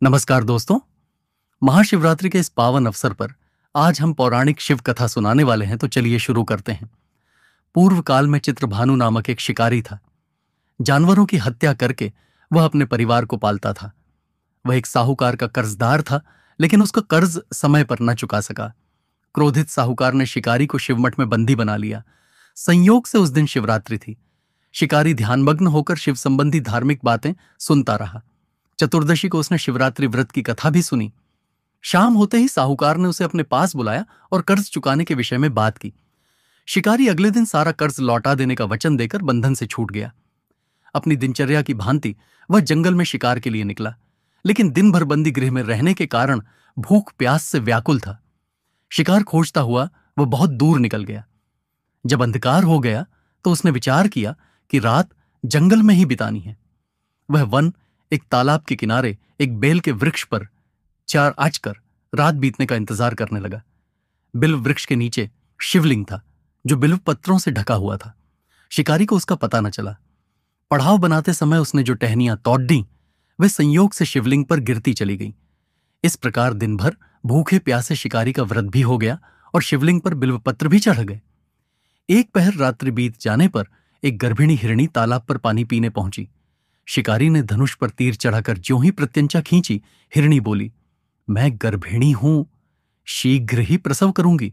नमस्कार दोस्तों। महाशिवरात्रि के इस पावन अवसर पर आज हम पौराणिक शिव कथा सुनाने वाले हैं, तो चलिए शुरू करते हैं। पूर्व काल में चित्रभानु नामक एक शिकारी था। जानवरों की हत्या करके वह अपने परिवार को पालता था। वह एक साहूकार का कर्जदार था, लेकिन उसका कर्ज समय पर न चुका सका। क्रोधित साहूकार ने शिकारी को शिवमठ में बंदी बना लिया। संयोग से उस दिन शिवरात्रि थी। शिकारी ध्यानमग्न होकर शिव संबंधी धार्मिक बातें सुनता रहा। चतुर्दशी को उसने शिवरात्रि व्रत की कथा भी सुनी। शाम होते ही साहूकार ने उसे अपने पास बुलाया और कर्ज चुकाने के विषय में बात की। शिकारी अगले दिन सारा कर्ज लौटा देने का वचन देकर बंधन से छूट गया। अपनी दिनचर्या की भांति वह जंगल में शिकार के लिए निकला, लेकिन दिन भर बंदी गृह में रहने के कारण भूख प्यास से व्याकुल था। शिकार खोजता हुआ वह बहुत दूर निकल गया। जब अंधकार हो गया तो उसने विचार किया कि रात जंगल में ही बितानी है। वह वन एक तालाब के किनारे एक बेल के वृक्ष पर चार आचकर रात बीतने का इंतजार करने लगा। बिल्व वृक्ष के नीचे शिवलिंग था, जो बिल्व पत्रों से ढका हुआ था। शिकारी को उसका पता न चला। पड़ाव बनाते समय उसने जो टहनियां तोड़ दी, वे संयोग से शिवलिंग पर गिरती चली गईं। इस प्रकार दिन भर भूखे प्यासे शिकारी का व्रत भी हो गया और शिवलिंग पर बिल्व पत्र भी चढ़ गए। एक पहर रात्रि बीत जाने पर एक गर्भिणी हिरणी तालाब पर पानी पीने पहुंची। शिकारी ने धनुष पर तीर चढ़ाकर ज्यों ही प्रत्यंचा खींची, हिरणी बोली, मैं गर्भिणी हूं, शीघ्र ही प्रसव करूंगी।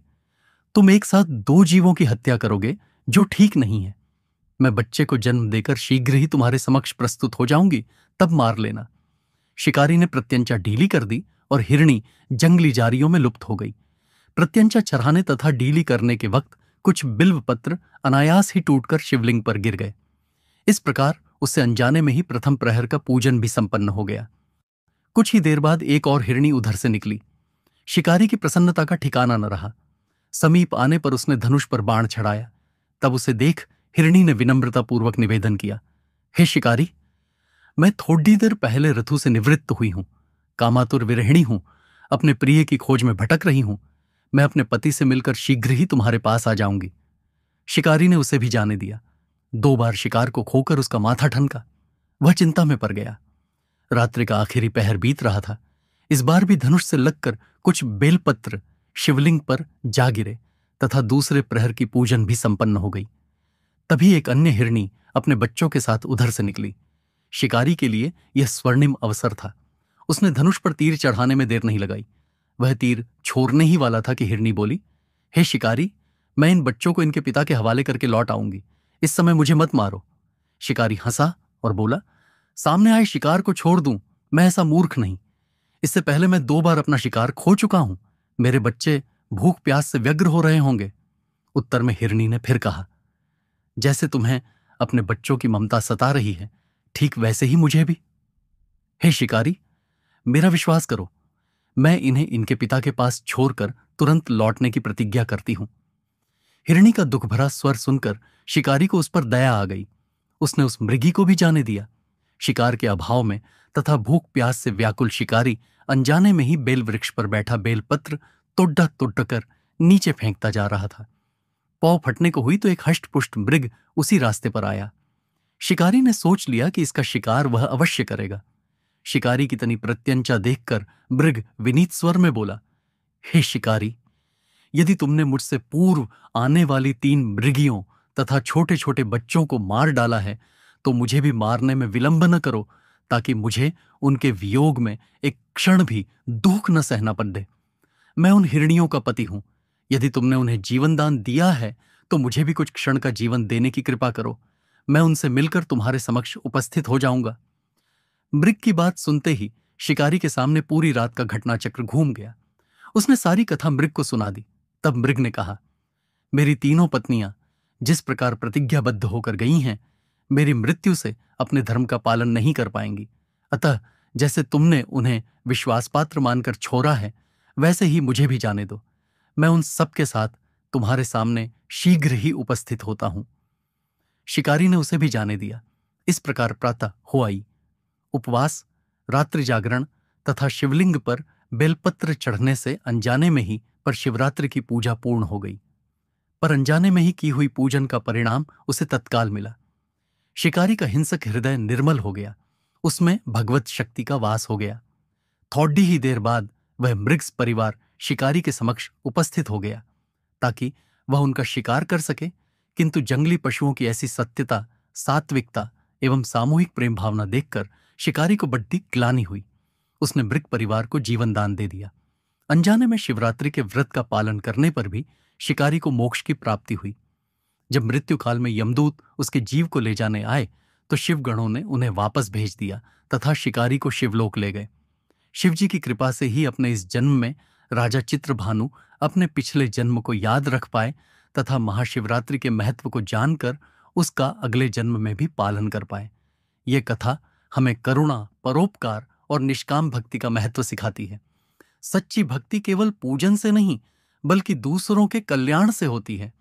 तुम एक साथ दो जीवों की हत्या करोगे, जो ठीक नहीं है। मैं बच्चे को जन्म देकर शीघ्र ही तुम्हारे समक्ष प्रस्तुत हो जाऊंगी, तब मार लेना। शिकारी ने प्रत्यंचा ढीली कर दी और हिरणी जंगली जारियों में लुप्त हो गई। प्रत्यंचा चढ़ाने तथा ढीली करने के वक्त कुछ बिल्व पत्र अनायास ही टूटकर शिवलिंग पर गिर गए। इस प्रकार उससे अनजाने में ही प्रथम प्रहर का पूजन भी संपन्न हो गया। कुछ ही देर बाद एक और हिरणी उधर से निकली। शिकारी की प्रसन्नता का ठिकाना न रहा। समीप आने पर उसने धनुष पर बाण चढ़ाया। तब उसे देख हिरणी ने विनम्रतापूर्वक निवेदन किया, हे शिकारी, मैं थोड़ी देर पहले रथु से निवृत्त हुई हूं, कामातुर विरहिणी हूं, अपने प्रिय की खोज में भटक रही हूं। मैं अपने पति से मिलकर शीघ्र ही तुम्हारे पास आ जाऊंगी। शिकारी ने उसे भी जाने दिया। 2 बार शिकार को खोकर उसका माथा ठनका। वह चिंता में पड़ गया। रात्रि का आखिरी पहर बीत रहा था। इस बार भी धनुष से लगकर कुछ बेलपत्र शिवलिंग पर जा गिरे तथा दूसरे प्रहर की पूजन भी संपन्न हो गई। तभी एक अन्य हिरणी अपने बच्चों के साथ उधर से निकली। शिकारी के लिए यह स्वर्णिम अवसर था। उसने धनुष पर तीर चढ़ाने में देर नहीं लगाई। वह तीर छोड़ने ही वाला था कि हिरणी बोली, हे शिकारी, मैं इन बच्चों को इनके पिता के हवाले करके लौट आऊंगी। इस समय मुझे मत मारो। शिकारी हंसा और बोला, सामने आए शिकार को छोड़ दूं, मैं ऐसा मूर्ख नहीं। इससे पहले मैं 2 बार अपना शिकार खो चुका हूं। मेरे बच्चे भूख प्यास से व्यग्र हो रहे होंगे। उत्तर में हिरणी ने फिर कहा, जैसे तुम्हें अपने बच्चों की ममता सता रही है, ठीक वैसे ही मुझे भी। हे शिकारी, मेरा विश्वास करो, मैं इन्हें इनके पिता के पास छोड़कर तुरंत लौटने की प्रतिज्ञा करती हूं। हिरणी का दुख भरा स्वर सुनकर शिकारी को उस पर दया आ गई। उसने उस मृगी को भी जाने दिया। शिकार के अभाव में तथा भूख प्यास से व्याकुल शिकारी अनजाने में ही बेल वृक्ष पर बैठा बेलपत्र तोड्डा तोड्डकर नीचे फेंकता जा रहा था। पौ फटने को हुई तो एक हष्टपुष्ट मृग उसी रास्ते पर आया। शिकारी ने सोच लिया कि इसका शिकार वह अवश्य करेगा। शिकारी की तनी प्रत्यंचा देखकर मृग विनीत स्वर में बोला, हे शिकारी, यदि तुमने मुझसे पूर्व आने वाली 3 मृगियों तथा छोटे छोटे बच्चों को मार डाला है, तो मुझे भी मारने में विलंब न करो, ताकि मुझे उनके वियोग में एक क्षण भी दुख न सहना पड़े। मैं उन हिरणियों का पति हूं। यदि तुमने उन्हें जीवन दान दिया है, तो मुझे भी कुछ क्षण का जीवन देने की कृपा करो। मैं उनसे मिलकर तुम्हारे समक्ष उपस्थित हो जाऊंगा। मृग की बात सुनते ही शिकारी के सामने पूरी रात का घटनाचक्र घूम गया। उसने सारी कथा मृग को सुना दी। तब मृग ने कहा, मेरी 3 पत्नियां जिस प्रकार प्रतिज्ञाबद्ध होकर गई हैं, मेरी मृत्यु से अपने धर्म का पालन नहीं कर पाएंगी। अतः जैसे तुमने उन्हें विश्वासपात्र मानकर छोड़ा है, वैसे ही मुझे भी जाने दो। मैं उन सब के साथ तुम्हारे सामने शीघ्र ही उपस्थित होता हूं। शिकारी ने उसे भी जाने दिया। इस प्रकार प्रातः हो आई। उपवास, रात्रि जागरण तथा शिवलिंग पर बेलपत्र चढ़ने से अनजाने में ही पर शिवरात्रि की पूजा पूर्ण हो गई। पर अनजाने में ही की हुई पूजन का परिणाम उसे तत्काल मिला। शिकारी का हिंसक हृदय निर्मल हो गया। उसमें भगवत शक्ति का वास हो गया। थोड़ी ही देर बाद वह मृग परिवार शिकारी के समक्ष उपस्थित हो गया ताकि वह उनका शिकार कर सके, किंतु जंगली पशुओं की ऐसी सत्यता, सात्विकता एवं सामूहिक प्रेम भावना देखकर शिकारी को बड़ी ग्लानि हुई। उसने मृग परिवार को जीवन दान दे दिया। अनजाने में शिवरात्रि के व्रत का पालन करने पर भी शिकारी को मोक्ष की प्राप्ति हुई। जब मृत्यु काल में यमदूत उसके जीव को ले जाने आए तो शिवगणों ने उन्हें वापस भेज दिया तथा शिकारी को शिवलोक ले गए। शिवजी की कृपा से ही अपने इस जन्म में राजा चित्रभानु अपने पिछले जन्म को याद रख पाए तथा महाशिवरात्रि के महत्व को जानकर उसका अगले जन्म में भी पालन कर पाए। ये कथा हमें करुणा, परोपकार और निष्काम भक्ति का महत्व सिखाती है। सच्ची भक्ति केवल पूजन से नहीं बल्कि दूसरों के कल्याण से होती है।